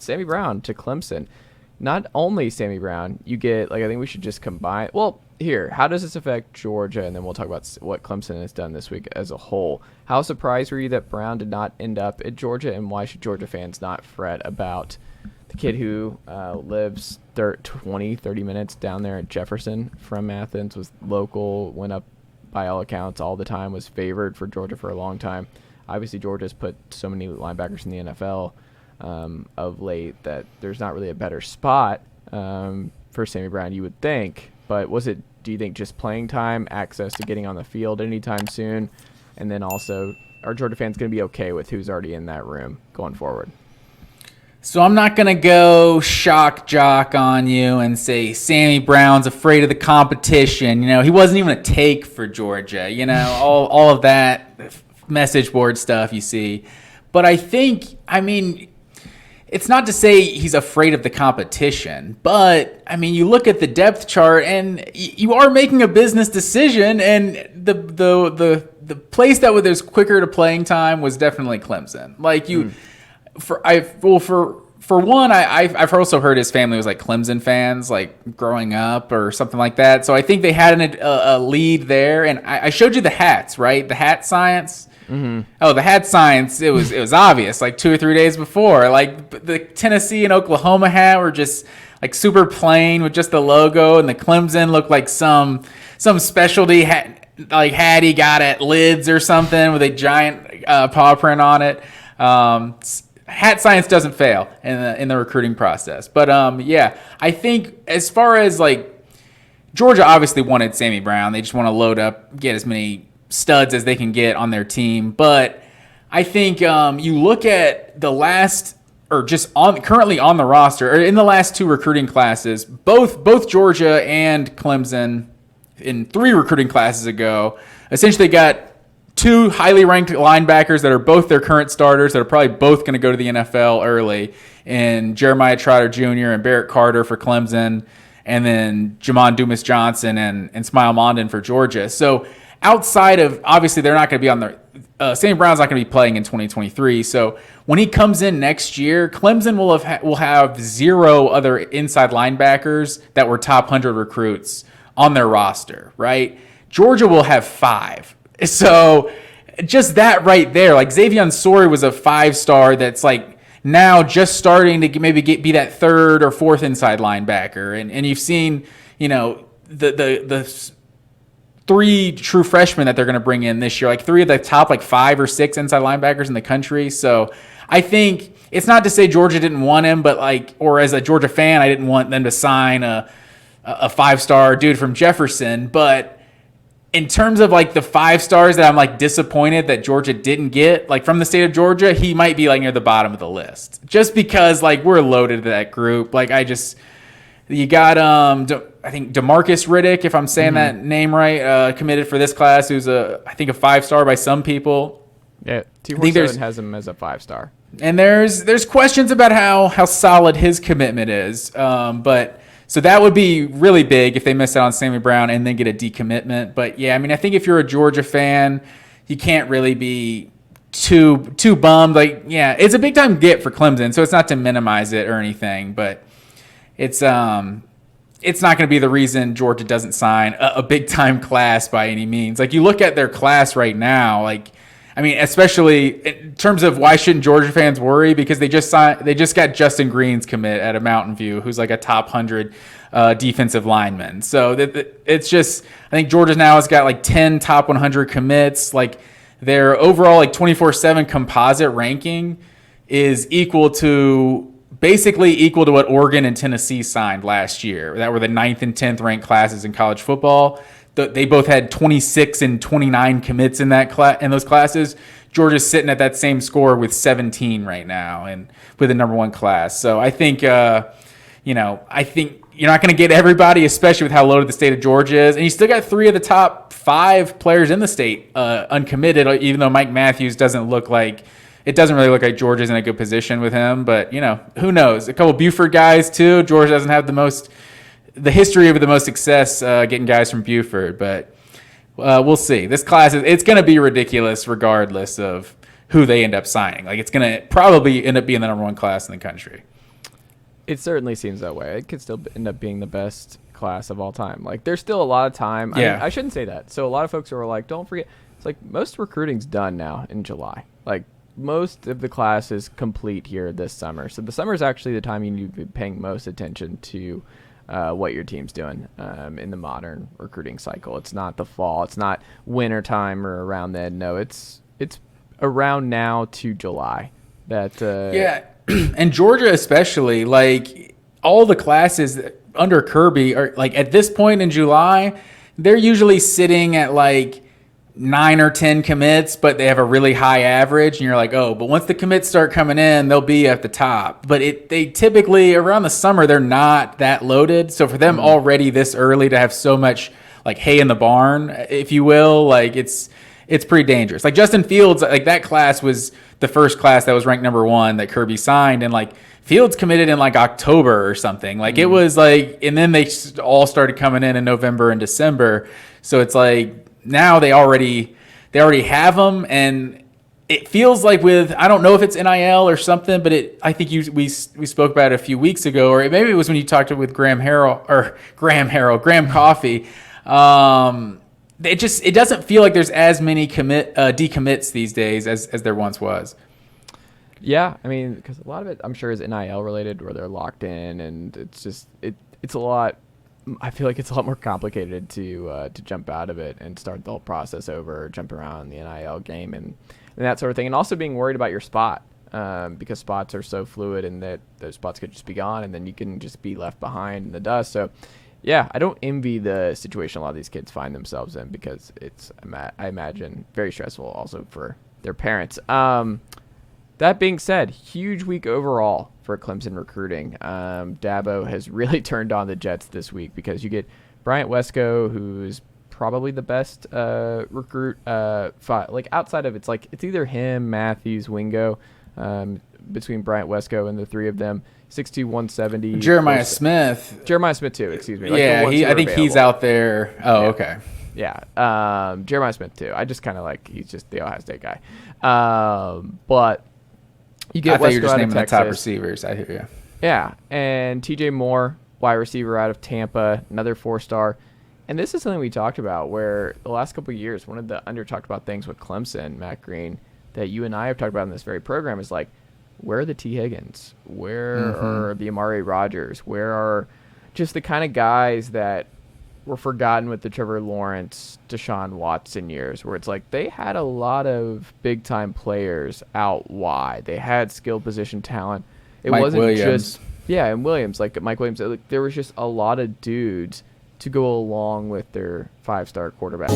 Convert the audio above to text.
Sammy Brown to Clemson. Not only Sammy Brown, you get, I think we should just combine. Well, here, how does this affect Georgia? And then we'll talk about what Clemson has done this week as a whole. How surprised were you that Brown did not end up at Georgia? And why should Georgia fans not fret about the kid who lives 20, 30 minutes down there at Jefferson from Athens, was local, went up by all accounts all the time, was favored for Georgia for a long time. Obviously, Georgia's put so many linebackers in the NFL of late that there's not really a better spot for Sammy Brown, you would think. But do you think just playing time, access to getting on the field anytime soon, and then also are Georgia fans going to be okay with who's already in that room going forward? So I'm not going to go shock jock on you and say Sammy Brown's afraid of the competition. He wasn't even a take for Georgia, all of that message board stuff you see. But it's not to say he's afraid of the competition, but you look at the depth chart and you are making a business decision, and the place that was quicker to playing time was definitely Clemson. For one, I've also heard his family was Clemson fans, growing up or something like that. So I think they had a lead there, and I showed you the hats, right? The hat science. Mm-hmm. Oh, the hat science. It was obvious 2 or 3 days before. The Tennessee and Oklahoma hat were just super plain with just the logo, and the Clemson looked like some specialty hat, hat he got at Lids or something with a giant paw print on it. Hat science doesn't fail in the recruiting process. But I think as far as Georgia obviously wanted Sammy Brown. They just want to load up, get as many studs as they can get on their team. But I think you look at the last, or just currently on the roster, or in the last 2 recruiting classes, both Georgia and Clemson in 3 recruiting classes ago, essentially got 2 highly ranked linebackers that are both their current starters that are probably both going to go to the NFL early, and Jeremiah Trotter Jr. and Barrett Carter for Clemson, and then Jamon Dumas-Johnson and Smile Mondon for Georgia. So outside of, obviously they're not going to be on their, Sammy Brown's not going to be playing in 2023. So when he comes in next year, Clemson will have 0 other inside linebackers that were top 100 recruits on their roster, right? Georgia will have 5. So just that right there, Xavier Sori was a 5-star that's now just starting to maybe be that 3rd or 4th inside linebacker. And you've seen, the 3 true freshmen that they're going to bring in this year, 3 of the top 5 or 6 inside linebackers in the country. So I think it's not to say Georgia didn't want him, but or as a Georgia fan, I didn't want them to sign a 5-star dude from Jefferson. But in terms of the 5 stars that I'm disappointed that Georgia didn't get, from the state of Georgia, he might be near the bottom of the list, just because we're loaded to that group. You got I think DeMarcus Riddick, if I'm saying that name right, committed for this class, who's I think a 5-star by some people. Yeah, T47 has him as a 5-star. And there's questions about how solid his commitment is, but. So that would be really big if they miss out on Sammy Brown and then get a decommitment. But yeah, I think if you're a Georgia fan, you can't really be too bummed. It's a big time get for Clemson, so it's not to minimize it or anything, but it's not going to be the reason Georgia doesn't sign a big time class by any means. You look at their class right now, especially in terms of why shouldn't Georgia fans worry, because they just got Justin Green's commit at a Mountain View, who's a top 100 defensive lineman. So it's just, I think Georgia now has got 10 top 100 commits. Their overall 24/7 composite ranking is basically equal to what Oregon and Tennessee signed last year. That were the 9th and 10th ranked classes in college football. They both had 26 and 29 commits in those classes. Georgia's sitting at that same score with 17 right now, and with the number 1 class. So I think, I think you're not going to get everybody, especially with how loaded the state of Georgia is. And you still got 3 of the top 5 players in the state uncommitted, even though Mike Matthews doesn't really look like Georgia's in a good position with him. But who knows? A couple Buford guys too. Georgia doesn't have the history of the most success getting guys from Buford, but we'll see. This class, it's going to be ridiculous regardless of who they end up signing. It's going to probably end up being the number 1 class in the country. It certainly seems that way. It could still end up being the best class of all time. Like, there's still a lot of time. Yeah. I shouldn't say that. So a lot of folks are like, don't forget. It's like most recruiting's done now in July. Like, most of the class is complete here this summer. So the summer is actually the time you need to be paying most attention to what your team's doing in the modern recruiting cycle. It's not the fall. It's not winter time or around then. No, it's around now to July. That Yeah, and Georgia especially, like all the classes under Kirby are like at this point in July, they're usually sitting at like 9 or 10 commits, but they have a really high average, and you're like, oh, but once the commits start coming in, they'll be at the top. But they typically around the summer they're not that loaded, so for them already this early to have so much like hay in the barn, if you will, like it's pretty dangerous. Like Justin Fields, like that class was the first class that was ranked number 1 that Kirby signed, and like Fields committed in like October or something. Like it was like, and then they all started coming in November and December. So it's like now they already have them, and it feels like with, I don't know if it's NIL or something, but I think we spoke about it a few weeks ago, or maybe it was when you talked with Graham Coffey. It doesn't feel like there's as many decommits these days as there once was. Yeah, I mean, because a lot of it, I'm sure, is NIL related, where they're locked in, and it's just it's a lot. I feel like it's a lot more complicated to jump out of it and start the whole process over, jump around the NIL game and that sort of thing, and also being worried about your spot because spots are so fluid, and that those spots could just be gone, and then you can just be left behind in the dust. So, yeah, I don't envy the situation a lot of these kids find themselves in, because it's, I imagine, very stressful also for their parents. That being said, huge week overall for Clemson recruiting. Dabo has really turned on the Jets this week, because you get Bryant Wesco, who's probably the best recruit. Like outside of it's either him, Matthews, Wingo, between Bryant Wesco and the three of them. 6'2", 170. Jeremiah Smith too. Excuse me. Like I think he's out there. Oh, yeah. Okay. Yeah. Jeremiah Smith too. I just kind of like, he's just the Ohio State guy. But you get, I thought you were just naming the top receivers. I hear you. Yeah, and TJ Moore, wide receiver out of Tampa, another 4-star. And this is something we talked about, where the last couple of years, one of the under-talked about things with Clemson, Matt Green, that you and I have talked about in this very program is like, where are the T. Higgins? Where are the Amari Rogers? Where are just the kind of guys that were forgotten with the Trevor Lawrence, Deshaun Watson years, where it's like they had a lot of big-time players out wide. They had skill position talent. It wasn't Williams. And Williams, like Mike Williams. Like, there was just a lot of dudes to go along with their 5-star quarterback.